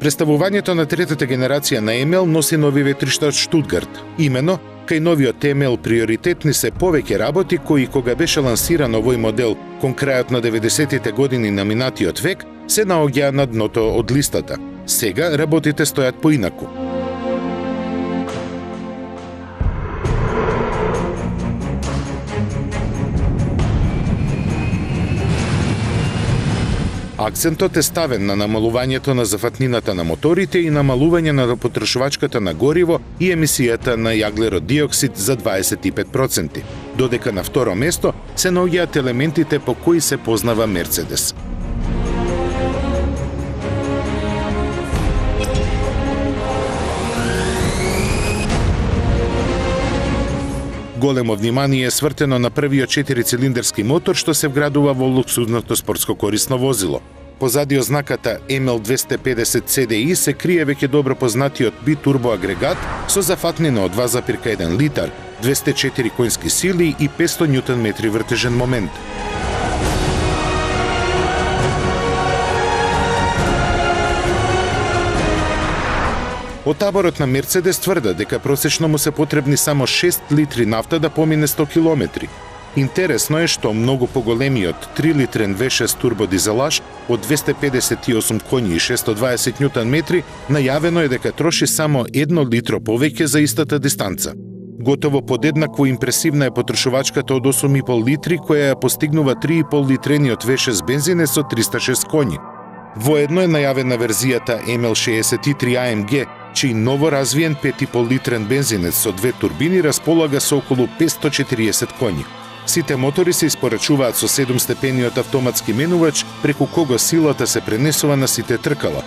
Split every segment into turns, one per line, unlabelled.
Представувањето на третата генерација на МЛ носи нови ветришта од Штутгарт. Имено, кај новиот МЛ приоритетни се повеќе работи кои кога беше лансиран овој модел кон крајот на 90-тите години на минатиот век, се наоѓаа на дното од листата. Сега работите стојат поинаку. Акцентот е ставен на намалувањето на зафатнината на моторите и намалување на потрошувачката на гориво и емисијата на јаглерод диоксид за 25%, додека на второ место се наоѓаат елементите по кои се познава Мерцедес. Големо внимание е свртено на првиот 4-цилиндерски мотор што се вградува во луксузното спортско корисно возило. Позади ознаката ML250 CDI се крие веќе добро познатиот битурбо агрегат со зафатнина од 2,1 литар, 204 конски сили и 500 Нм вртежен момент. Од таборот на Мерцедес тврда дека просечно му се потребни само 6 литри нафта да помине 100 километри. Интересно е што многу поголемиот 3-литрен V6 турбодизелаш од 258 коњи и 620 Нм најавено е дека троши само 1 литро повеќе за истата дистанца. Готово подеднакво импресивна е потрошувачката од 8,5 литри која ја постигнува 3,5 литрениот V6 бензинец со 306 коњи. Воедно е најавена верзијата ML63 AMG, чиј ново развиен 5,5 литрен бензинец со две турбини располага со околу 540 коњи. Сите мотори се испорачуваат со 7-степениот автоматски менувач, преку кого силата се пренесува на сите тркала.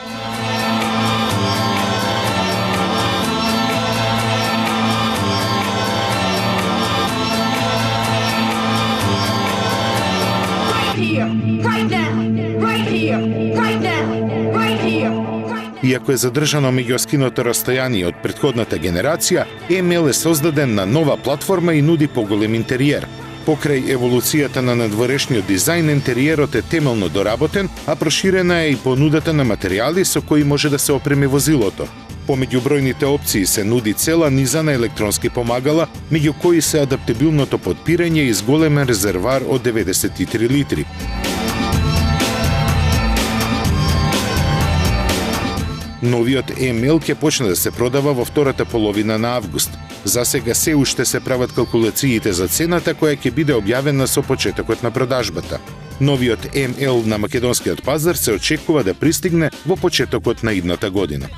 Иако е задржано меѓуоскиното растојание од претходната генерација, ML е создаден на нова платформа и нуди поголем интериер. Покрај еволуцијата на надворешниот дизајн, интериерот е темелно доработен, а проширена е и понудата на материјали со кои може да се опреми возилото. Помеѓу бројните опции се нуди цела низа на електронски помагала, меѓу кои се адаптабилното подпирање и зголемен резервар од 93 литри. Новиот ML ќе почне да се продава во втората половина на август. За сега се уште се прават калкулациите за цената која ќе биде објавена со почетокот на продажбата. Новиот ML на македонскиот пазар се очекува да пристигне во почетокот на идната година.